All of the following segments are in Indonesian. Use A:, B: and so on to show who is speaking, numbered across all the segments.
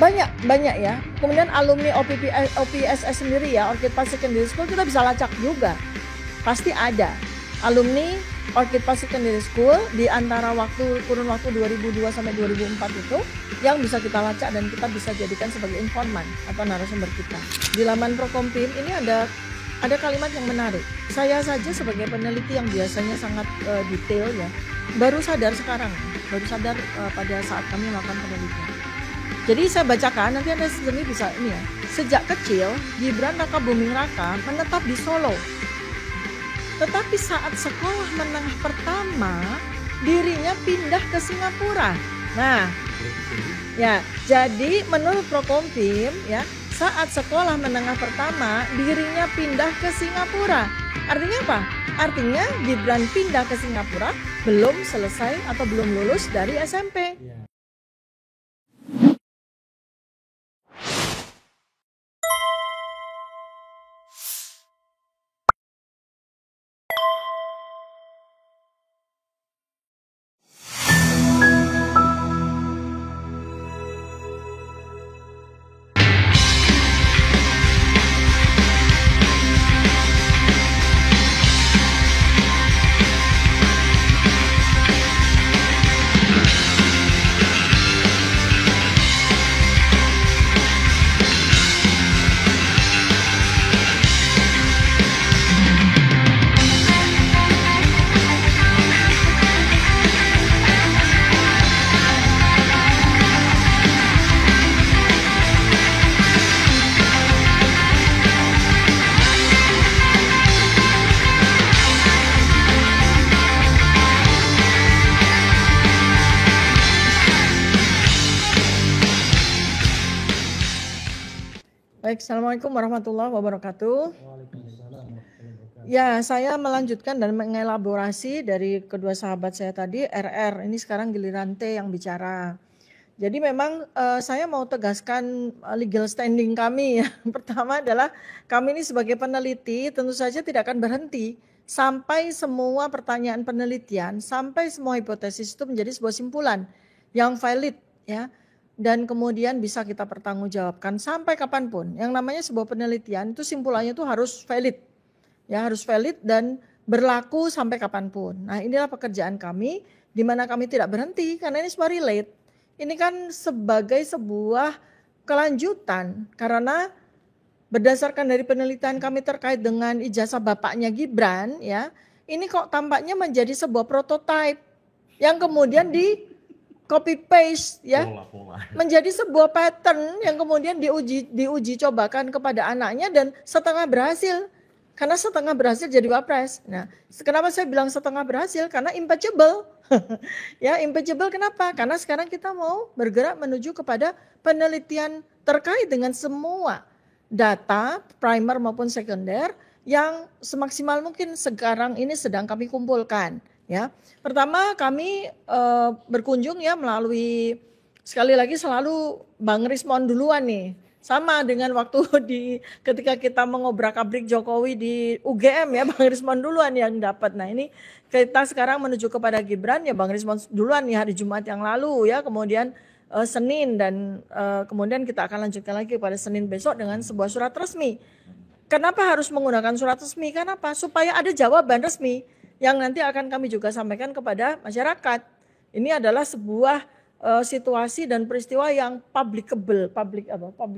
A: banyak ya. Kemudian alumni OPSS sendiri ya, Orchid Park Secondary School, kita bisa lacak juga. Pasti ada alumni Orchid Park Secondary School di antara kurun waktu 2002 sampai 2004 itu yang bisa kita lacak dan kita bisa jadikan sebagai informan atau narasumber kita. Di laman Prokompim ini ada kalimat yang menarik. Saya saja sebagai peneliti yang biasanya sangat detail ya, baru sadar pada saat kami melakukan penelitian. Jadi saya bacakan, nanti Anda sendiri bisa ini ya. Sejak kecil, Gibran Raka Buming Raka menetap di Solo. Tetapi saat sekolah menengah pertama, dirinya pindah ke Singapura. Nah, ya, jadi menurut Prokompim ya, saat sekolah menengah pertama, dirinya pindah ke Singapura. Artinya apa? Artinya Gibran pindah ke Singapura belum selesai atau belum lulus dari SMP. Baik, Assalamualaikum warahmatullahi wabarakatuh. Ya, saya melanjutkan dan mengelaborasi dari kedua sahabat saya tadi, RR. Ini sekarang giliran T yang bicara. Jadi memang saya mau tegaskan legal standing kami ya. Pertama adalah kami ini sebagai peneliti tentu saja tidak akan berhenti sampai semua pertanyaan penelitian, sampai semua hipotesis itu menjadi sebuah simpulan yang valid ya. Dan kemudian bisa kita pertanggungjawabkan sampai kapanpun. Yang namanya sebuah penelitian itu simpulannya itu harus valid. Ya, harus valid dan berlaku sampai kapanpun. Nah, inilah pekerjaan kami di mana kami tidak berhenti karena ini sebuah relate. Ini kan sebagai sebuah kelanjutan karena berdasarkan dari penelitian kami terkait dengan ijazah bapaknya Gibran ya. Ini kok tampaknya menjadi sebuah prototipe yang kemudian di copy paste ya, menjadi sebuah pattern yang kemudian diuji cobakan kepada anaknya dan setengah berhasil. Karena setengah berhasil jadi wapres. Nah, kenapa saya bilang setengah berhasil? Karena impeccable. Ya, impeccable kenapa? Karena sekarang kita mau bergerak menuju kepada penelitian terkait dengan semua data primer maupun sekunder yang semaksimal mungkin sekarang ini sedang kami kumpulkan. Ya, pertama kami berkunjung ya melalui sekali lagi selalu Bang Rismon duluan nih, sama dengan waktu ketika kita mengobrak-abrik Jokowi di UGM ya, Bang Rismon duluan yang dapat. Nah ini kita sekarang menuju kepada Gibran ya, Bang Rismon duluan nih hari Jumat yang lalu ya, kemudian Senin dan kemudian kita akan lanjutkan lagi pada Senin besok dengan sebuah surat resmi. Kenapa harus menggunakan surat resmi? Kenapa? Supaya ada jawaban resmi yang nanti akan kami juga sampaikan kepada masyarakat. Ini adalah sebuah situasi dan peristiwa yang public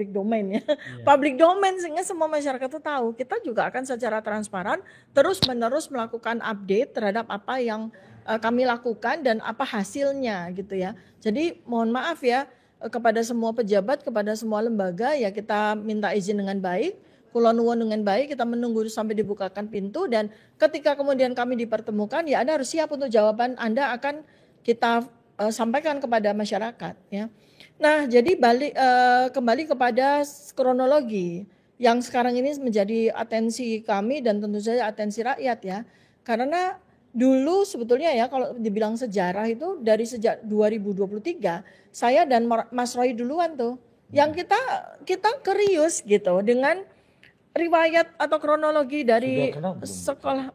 A: domain ya. Yeah. Public domain sehingga semua masyarakat itu tahu. Kita juga akan secara transparan terus-menerus melakukan update terhadap apa yang kami lakukan dan apa hasilnya gitu ya. Jadi mohon maaf ya kepada semua pejabat, kepada semua lembaga ya, kita minta izin dengan baik. Kulon nuwun dengan baik, kita menunggu sampai dibukakan pintu dan ketika kemudian kami dipertemukan ya Anda harus siap untuk jawaban Anda akan kita sampaikan kepada masyarakat ya. Nah, jadi kembali kepada kronologi yang sekarang ini menjadi atensi kami dan tentu saja atensi rakyat ya. Karena dulu sebetulnya ya kalau dibilang sejarah itu dari sejak 2023 saya dan Mas Roy duluan tuh yang kita curious gitu dengan riwayat atau kronologi dari sekolah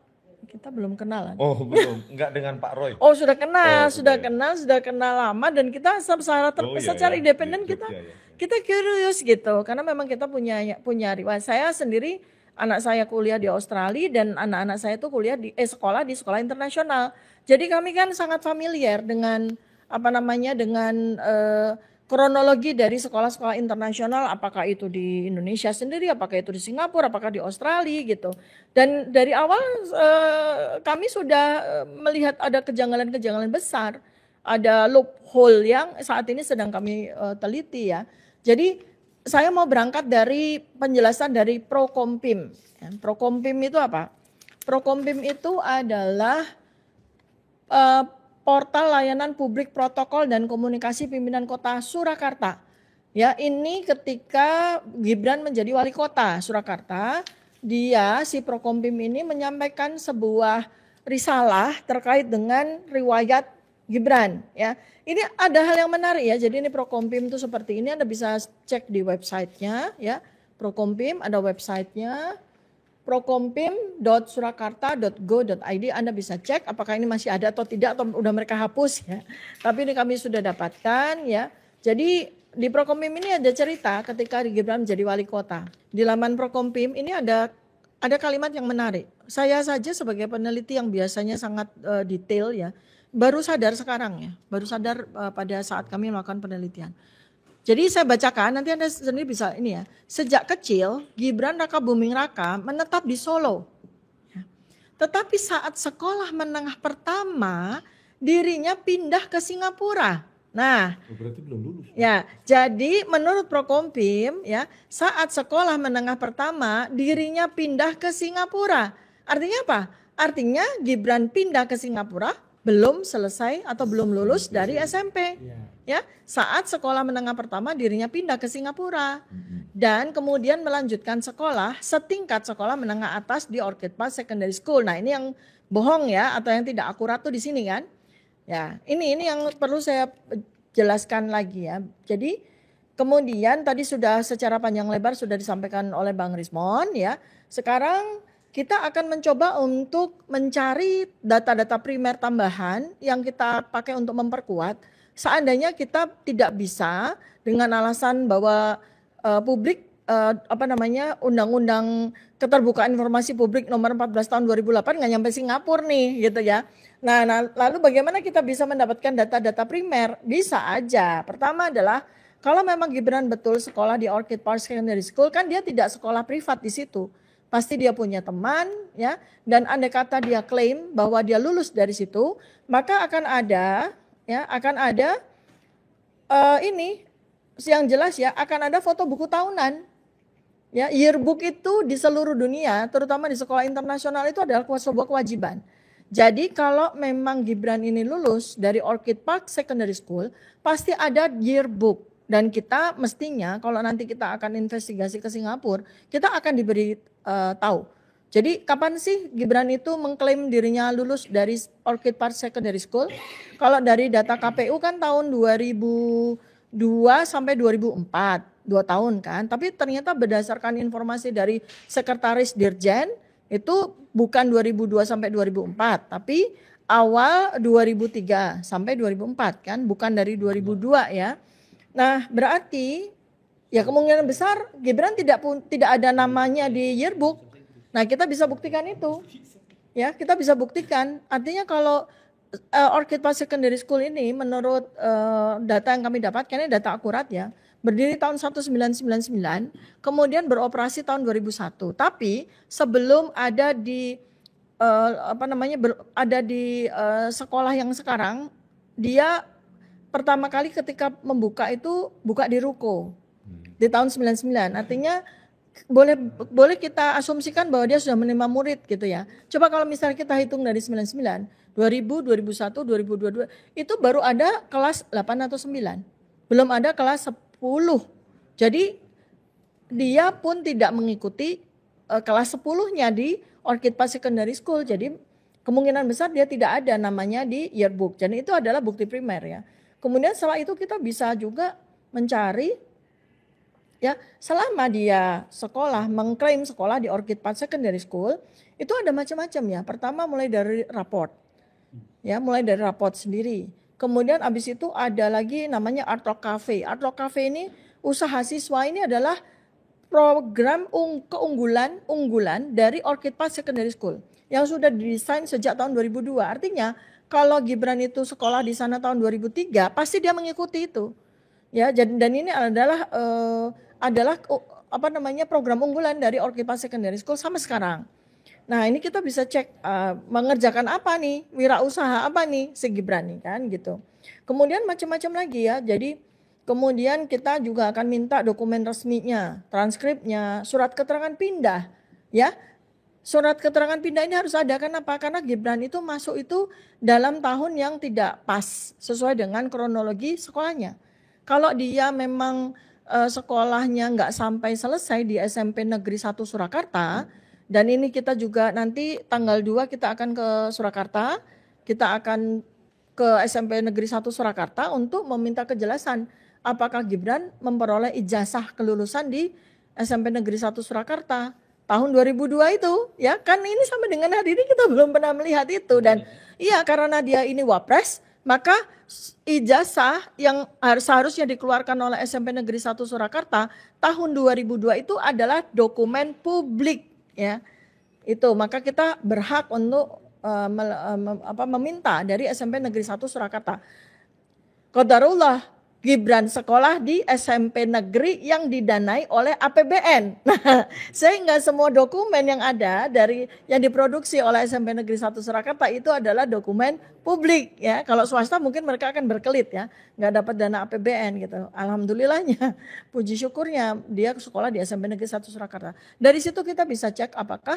A: kita belum kenalan.
B: Oh belum, enggak dengan Pak Roy.
A: Oh sudah kenal,
B: Oh,
A: sudah
B: sudah ya.
A: sudah kenal lama, dan kita secara
B: Oh iya
A: secara
B: ya,
A: independen
B: di Jogja ya.
A: kita curious gitu, karena memang kita punya riwayat. Saya sendiri, anak saya kuliah di Australia dan anak-anak saya itu kuliah sekolah di sekolah internasional. Jadi kami kan sangat familiar dengan dengan kronologi dari sekolah-sekolah internasional, apakah itu di Indonesia sendiri, apakah itu di Singapura, apakah di Australia gitu. Dan dari awal kami sudah melihat ada kejanggalan-kejanggalan besar, ada loophole yang saat ini sedang kami teliti ya. Jadi saya mau berangkat dari penjelasan dari Prokompim. Prokompim itu apa? Prokompim itu adalah portal layanan publik protokol dan komunikasi pimpinan kota Surakarta. Ya, ini ketika Gibran menjadi wali kota Surakarta, si Prokompim ini menyampaikan sebuah risalah terkait dengan riwayat Gibran. Ya, ini ada hal yang menarik ya. Jadi ini Prokompim itu seperti ini, Anda bisa cek di websitenya ya. Prokompim ada websitenya, prokompim.surakarta.go.id. Anda bisa cek apakah ini masih ada atau tidak, atau udah mereka hapus ya. Tapi ini kami sudah dapatkan ya. Jadi di Prokompim ini ada cerita ketika Gibran menjadi wali kota. Di laman Prokompim ini ada kalimat yang menarik. Saya saja sebagai peneliti yang biasanya sangat detail ya, baru sadar sekarang ya, pada saat kami melakukan penelitian. Jadi saya bacakan, nanti Anda sendiri bisa ini ya. Sejak kecil, Gibran Raka Buming Raka menetap di Solo. Tetapi saat sekolah menengah pertama, dirinya pindah ke Singapura. Nah,
B: berarti belum lulus.
A: Ya, jadi menurut Prokompim ya, saat sekolah menengah pertama, dirinya pindah ke Singapura. Artinya apa? Artinya Gibran pindah ke Singapura belum selesai atau belum lulus dari SMP. Ya, saat sekolah menengah pertama dirinya pindah ke Singapura dan kemudian melanjutkan sekolah setingkat sekolah menengah atas di Orchid Park Secondary School. Nah, ini yang bohong ya, atau yang tidak akurat tuh di sini kan. Ya, ini yang perlu saya jelaskan lagi ya. Jadi kemudian tadi sudah secara panjang lebar sudah disampaikan oleh Bang Rismon ya. Sekarang kita akan mencoba untuk mencari data-data primer tambahan yang kita pakai untuk memperkuat. Seandainya kita tidak bisa dengan alasan bahwa publik Undang-Undang Keterbukaan Informasi Publik nomor 14 tahun 2008 nggak nyampe Singapura nih gitu ya. Nah, lalu bagaimana kita bisa mendapatkan data-data primer? Bisa aja. Pertama adalah kalau memang Gibran betul sekolah di Orchid Park Secondary School, kan dia tidak sekolah privat di situ. Pasti dia punya teman ya, dan andai kata dia klaim bahwa dia lulus dari situ, maka akan ada ini yang jelas ya, akan ada foto buku tahunan. Ya, yearbook itu di seluruh dunia, terutama di sekolah internasional itu adalah sebuah kewajiban. Jadi kalau memang Gibran ini lulus dari Orchid Park Secondary School, pasti ada yearbook. Dan kita mestinya kalau nanti kita akan investigasi ke Singapura, kita akan diberi tahu. Jadi kapan sih Gibran itu mengklaim dirinya lulus dari Orchid Park Secondary School? Kalau dari data KPU kan tahun 2002 sampai 2004, 2 tahun kan. Tapi ternyata berdasarkan informasi dari Sekretaris Dirjen, itu bukan 2002 sampai 2004, tapi awal 2003 sampai 2004 kan, bukan dari 2002 ya. Nah, berarti ya kemungkinan besar Gibran tidak ada namanya di yearbook. Nah, kita bisa buktikan itu. Ya, kita bisa buktikan. Artinya kalau Orchid Park Secondary School ini menurut data yang kami dapatkan, ini data akurat ya, berdiri tahun 1999, kemudian beroperasi tahun 2001. Tapi sebelum ada di sekolah yang sekarang, dia pertama kali ketika membuka itu buka di ruko di tahun 99. Artinya boleh kita asumsikan bahwa dia sudah menerima murid gitu ya. Coba kalau misalnya kita hitung dari 99, 2000, 2001, 2022, itu baru ada kelas 8 atau 9. Belum ada kelas 10. Jadi dia pun tidak mengikuti kelas 10-nya di Orchid Park Secondary School. Jadi kemungkinan besar dia tidak ada namanya di yearbook. Jadi itu adalah bukti primer ya. Kemudian setelah itu kita bisa juga mencari Ya, selama dia sekolah, mengklaim sekolah di Orchid Park Secondary School, itu ada macam-macam ya. Pertama mulai dari raport, ya mulai dari raport sendiri. Kemudian abis itu ada lagi namanya Art Rock Cafe. Art Rock Cafe ini usaha siswa ini adalah program unggulan dari Orchid Park Secondary School yang sudah didesain sejak tahun 2002. Artinya kalau Gibran itu sekolah di sana tahun 2003, pasti dia mengikuti itu. Ya, dan ini adalah apa namanya program unggulan dari Orchid Park Secondary School sampai sekarang. Nah, ini kita bisa cek mengerjakan apa nih, wirausaha apa nih si Gibran nih kan gitu. Kemudian macam-macam lagi ya. Jadi kemudian kita juga akan minta dokumen resminya, transkripnya, surat keterangan pindah ya. Surat keterangan pindah ini harus ada, kenapa? Karena Gibran itu masuk itu dalam tahun yang tidak pas sesuai dengan kronologi sekolahnya. Kalau dia memang sekolahnya nggak sampai selesai di SMP Negeri 1 Surakarta, dan ini kita juga nanti tanggal 2 kita akan ke Surakarta, kita akan ke SMP Negeri 1 Surakarta untuk meminta kejelasan apakah Gibran memperoleh ijazah kelulusan di SMP Negeri 1 Surakarta tahun 2002 itu, ya kan ini sampai dengan hari ini kita belum pernah melihat itu. Dan iya, karena dia ini wapres, maka ijazah yang seharusnya dikeluarkan oleh SMP Negeri 1 Surakarta tahun 2002 itu adalah dokumen publik ya. Itu maka kita berhak untuk meminta dari SMP Negeri 1 Surakarta. Qadarullah Gibran sekolah di SMP negeri yang didanai oleh APBN. Nah, sehingga semua dokumen yang ada yang diproduksi oleh SMP Negeri 1 Surakarta itu adalah dokumen publik ya. Kalau swasta mungkin mereka akan berkelit ya, nggak dapat dana APBN gitu. Alhamdulillahnya, puji syukurnya dia sekolah di SMP Negeri 1 Surakarta. Dari situ kita bisa cek apakah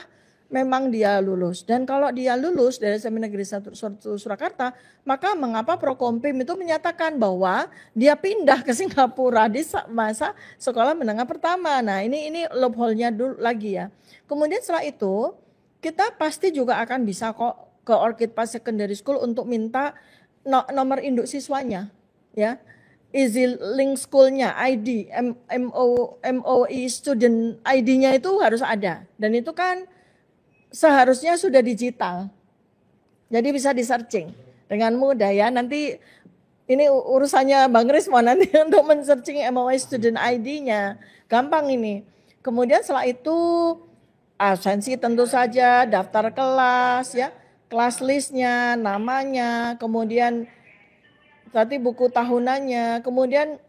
A: memang dia lulus. Dan kalau dia lulus dari SMP Negeri 1 Surakarta, maka mengapa Prokompim itu menyatakan bahwa dia pindah ke Singapura di masa sekolah menengah pertama. Nah, ini loophole-nya dulu lagi ya. Kemudian setelah itu, kita pasti juga akan bisa kok ke Orchid Park Secondary School untuk minta nomor induk siswanya, ya. Easy Link School-nya, ID, MOE student ID-nya itu harus ada. Dan itu kan seharusnya sudah digital, jadi bisa di searching dengan mudah ya. Nanti ini urusannya Bang Rismon nanti untuk men-searching MOE student ID-nya, gampang ini. Kemudian setelah itu absensi tentu saja, daftar kelas ya, kelas listnya, namanya, kemudian tadi buku tahunannya, kemudian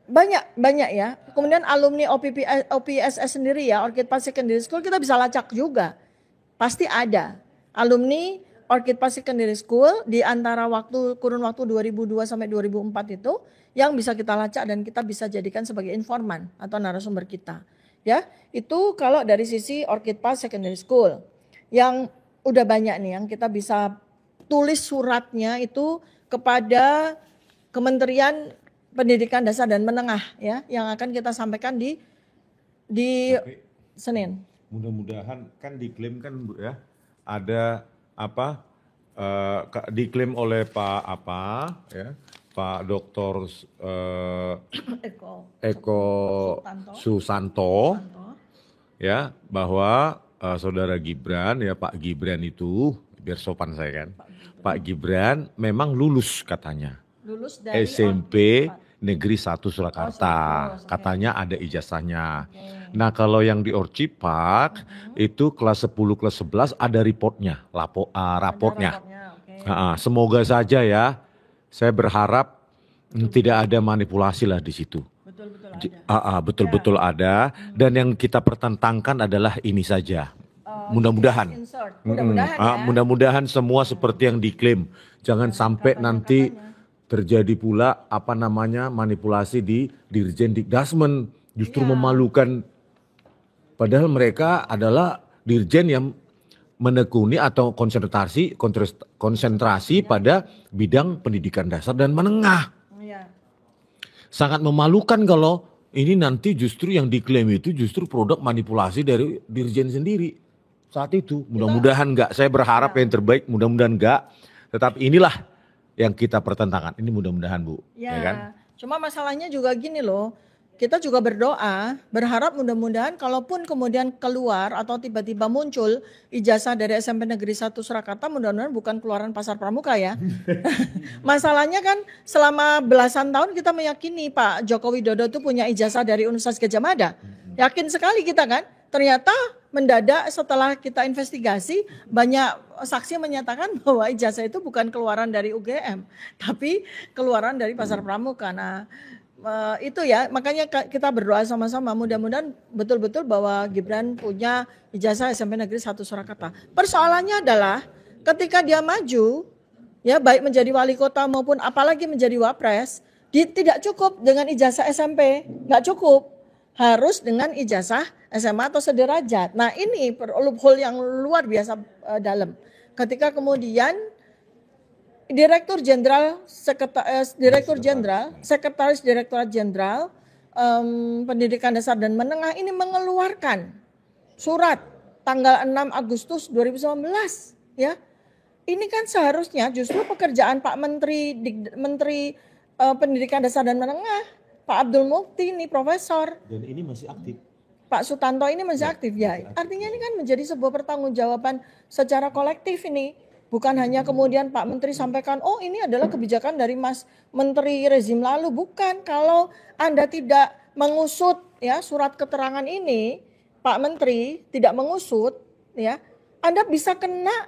A: banyak ya. Kemudian alumni OPSS sendiri ya, Orchid Park Secondary School kita bisa lacak juga. Pasti ada alumni Orchid Park Secondary School di antara kurun waktu 2002 sampai 2004 itu yang bisa kita lacak dan kita bisa jadikan sebagai informan atau narasumber kita. Ya, itu kalau dari sisi Orchid Park Secondary School. Yang udah banyak nih yang kita bisa tulis suratnya itu kepada Kementerian Pendidikan Dasar dan Menengah ya, yang akan kita sampaikan di
B: Tapi,
A: Senin.
B: Mudah-mudahan kan diklaim kan Bu ya, ada apa diklaim oleh Pak Dr. Eko Susanto ya, bahwa saudara Gibran ya, Pak Gibran itu biar sopan saya kan, Pak Gibran memang lulus katanya. Lulus dari SMP Negeri 1 Surakarta, katanya ada ijazahnya. Nah kalau yang di Orchid Park itu kelas 10, kelas 11 ada reportnya, raportnya. Semoga saja ya, saya berharap tidak ada manipulasi lah di situ. Betul-betul ada. Dan yang kita pertentangkan adalah ini saja. Mudah-mudahan. Mudah-mudahan semua seperti yang diklaim. Jangan sampai nanti terjadi pula manipulasi di Dirjen Dikdasmen, justru memalukan, padahal mereka adalah dirjen yang menekuni atau konsentrasi pada bidang pendidikan dasar dan menengah. Sangat memalukan kalau ini nanti justru yang diklaim itu justru produk manipulasi dari dirjen sendiri saat itu. Mudah-mudahan enggak, saya berharap yang terbaik, mudah-mudahan enggak, tetapi inilah yang kita pertentangkan. Ini mudah-mudahan Bu, ya kan?
A: Cuma masalahnya juga gini loh, kita juga berdoa, berharap mudah-mudahan kalaupun kemudian keluar atau tiba-tiba muncul ijazah dari SMP Negeri 1 Surakarta, mudah-mudahan bukan keluaran Pasar Pramuka ya. Masalahnya kan selama belasan tahun kita meyakini Pak Joko Widodo itu punya ijazah dari Universitas Gadjah Mada. Yakin sekali kita kan, ternyata mendadak setelah kita investigasi banyak saksi menyatakan bahwa ijazah itu bukan keluaran dari UGM, tapi keluaran dari Pasar Pramuka. Nah, itu ya, makanya kita berdoa sama-sama mudah-mudahan betul-betul bahwa Gibran punya ijazah SMP Negeri 1 Surakarta. Persoalannya adalah ketika dia maju, ya baik menjadi wali kota maupun apalagi menjadi wapres, tidak cukup dengan ijazah SMP, nggak cukup, harus dengan ijazah SMA atau sederajat. Nah ini loophole yang luar biasa dalam. Ketika kemudian Direktur Jenderal, Sekretaris Direktorat Jenderal Pendidikan Dasar dan Menengah ini mengeluarkan surat tanggal 6 Agustus 2019 ya. Ini kan seharusnya justru pekerjaan Pak Menteri Pendidikan Dasar dan Menengah, Pak Abdul Mukti ini profesor.
C: Dan ini masih aktif.
A: Pak Sutanto ini masih aktif ya. Artinya ini kan menjadi sebuah pertanggungjawaban secara kolektif ini. Bukan hanya kemudian Pak Menteri sampaikan, oh ini adalah kebijakan dari Mas Menteri rezim lalu. Bukan, kalau Anda tidak mengusut ya surat keterangan ini, Pak Menteri tidak mengusut, ya Anda bisa kena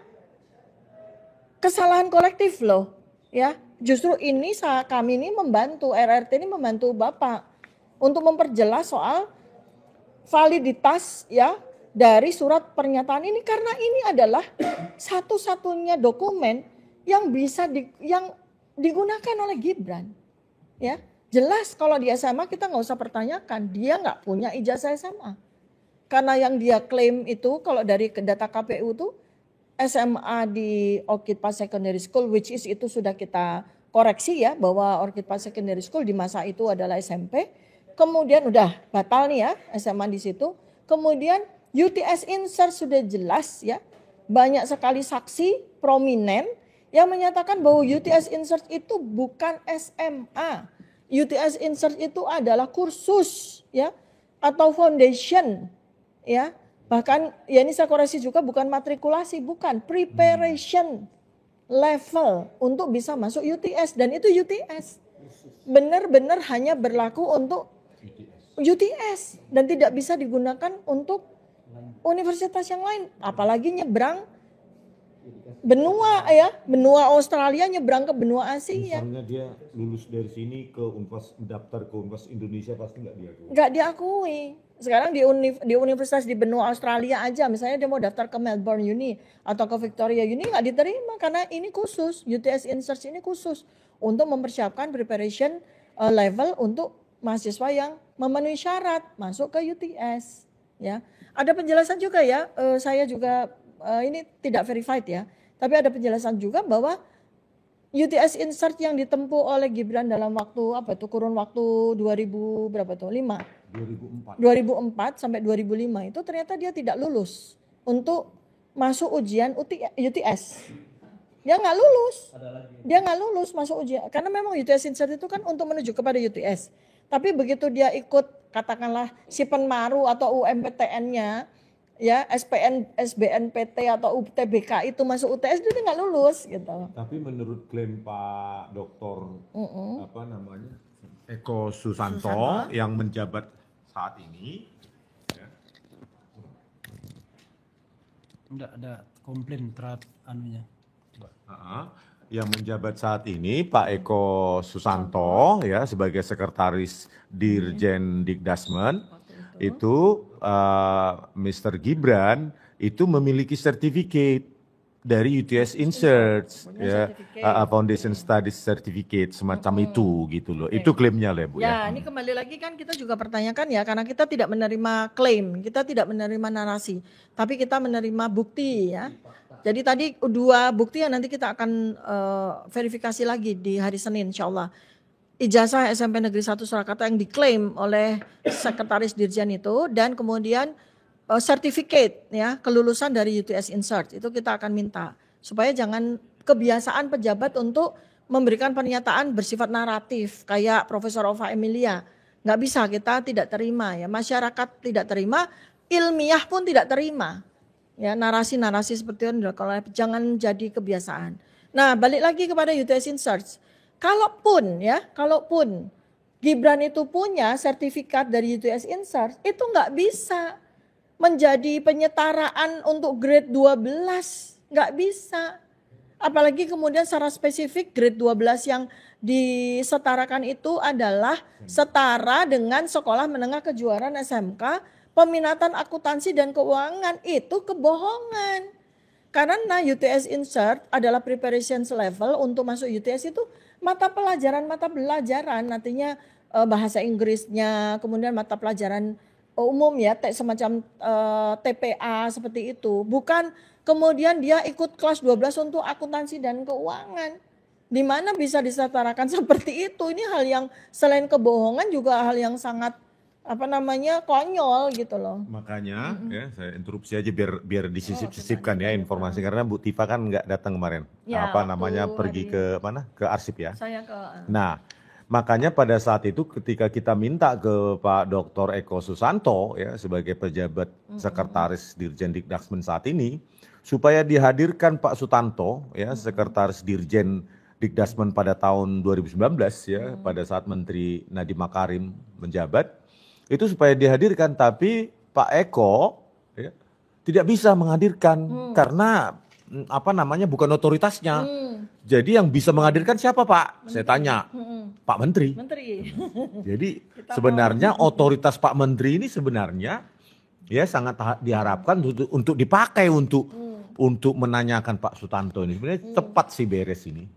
A: kesalahan kolektif loh. Ya, justru ini kami ini membantu, RRT ini membantu Bapak untuk memperjelas soal validitas ya dari surat pernyataan ini, karena ini adalah satu-satunya dokumen yang bisa yang digunakan oleh Gibran. Ya, jelas kalau di SMA kita nggak usah pertanyakan, dia nggak punya ijazah SMA. Karena yang dia klaim itu kalau dari data KPU tuh SMA di Orchid Park Secondary School, which is itu sudah kita koreksi ya, bahwa Orchid Park Secondary School di masa itu adalah SMP. Kemudian udah batal nih ya SMA di situ. Kemudian UTS Insert sudah jelas ya, banyak sekali saksi prominent yang menyatakan bahwa UTS Insert itu bukan SMA. UTS Insert itu adalah kursus ya atau foundation ya. Bahkan ya ini saya koreksi juga, bukan matrikulasi, bukan, preparation level untuk bisa masuk UTS, dan itu UTS. Benar-benar hanya berlaku untuk UTS dan tidak bisa digunakan untuk universitas yang lain, apalagi nyebrang benua ya, benua Australia nyebrang ke benua Asia.
C: Misalnya dia lulus dari sini ke daftar ke Universitas Indonesia pasti nggak diakui.
A: Nggak diakui. Sekarang di universitas di benua Australia aja, misalnya dia mau daftar ke Melbourne Uni atau ke Victoria Uni nggak diterima karena ini khusus, UTS Insert ini khusus untuk mempersiapkan preparation level untuk mahasiswa yang memenuhi syarat masuk ke UTS ya. Ada penjelasan juga ya, saya juga ini tidak verified ya, tapi ada penjelasan juga bahwa UTS Insert yang ditempuh oleh Gibran dalam waktu apa tuh, kurun waktu 2000 berapa tuh 2004 sampai 2005 itu ternyata dia tidak lulus untuk masuk ujian UTS. Dia nggak lulus masuk ujian karena memang UTS Insert itu kan untuk menuju kepada UTS. Tapi begitu dia ikut katakanlah si Penmaru atau UMPTN-nya ya, SBNPT atau UTBK itu masuk UTS, dia nggak lulus gitu.
C: Tapi menurut klaim Pak Doktor
B: Eko Susanto yang menjabat saat ini ya.
D: Enggak ada komplain terhadap anunya.
B: Yang menjabat saat ini Pak Eko Susanto ya sebagai sekretaris Dirjen Dikdasmen itu Mr. Gibran itu memiliki sertifikat dari UTS Insert ya, Foundation Studies Certificate semacam itu gitu loh. Itu klaimnya lah Bu ya.
A: Ya, ini kembali lagi kan kita juga pertanyakan ya, karena kita tidak menerima klaim, kita tidak menerima narasi, tapi kita menerima bukti ya. Jadi tadi 2 bukti yang nanti kita akan verifikasi lagi di hari Senin insya-Allah. Ijazah SMP Negeri 1 Surakarta yang diklaim oleh Sekretaris Dirjen itu, dan kemudian sertifikat ya kelulusan dari UTS Insert itu kita akan minta supaya jangan kebiasaan pejabat untuk memberikan pernyataan bersifat naratif kayak Profesor Ova Emilia. Nggak bisa, kita tidak terima ya. Masyarakat tidak terima, ilmiah pun tidak terima. Ya, narasi-narasi seperti itu kalau jangan jadi kebiasaan. Nah, balik lagi kepada UTS InSearch. Kalaupun Gibran itu punya sertifikat dari UTS InSearch, itu nggak bisa menjadi penyetaraan untuk grade 12. Nggak bisa. Apalagi kemudian secara spesifik grade 12 yang disetarakan itu adalah setara dengan sekolah menengah kejuaraan SMK, peminatan akuntansi dan keuangan. Itu kebohongan. Karena UTS InSearch adalah preparation level untuk masuk UTS itu mata pelajaran, nantinya bahasa Inggrisnya, kemudian mata pelajaran umum ya, semacam TPA seperti itu. Bukan kemudian dia ikut kelas 12 untuk akuntansi dan keuangan. Di mana bisa disetarakan seperti itu? Ini hal yang selain kebohongan juga hal yang sangat konyol gitu loh.
B: Makanya ya saya interupsi aja biar disisip-sisipkan ya informasi karena Bu Tifa kan nggak datang kemarin.
A: Ya,
B: Pergi ke mana? Ke arsip ya.
A: Saya
B: Nah, makanya pada saat itu ketika kita minta ke Pak Dr. Eko Susanto ya sebagai pejabat sekretaris Dirjen Dikdasmen saat ini supaya dihadirkan Pak Sutanto ya sekretaris Dirjen Dikdasmen pada tahun 2019 ya pada saat Menteri Nadiem Makarim menjabat itu supaya dihadirkan, tapi Pak Eko ya, tidak bisa menghadirkan karena bukan otoritasnya. Jadi yang bisa menghadirkan siapa Pak? Menteri. Saya tanya, Pak Menteri. Jadi sebenarnya otoritas Pak Menteri ini sebenarnya ya sangat diharapkan untuk dipakai untuk menanyakan Pak Sutanto ini. Sebenarnya tepat sih beres ini.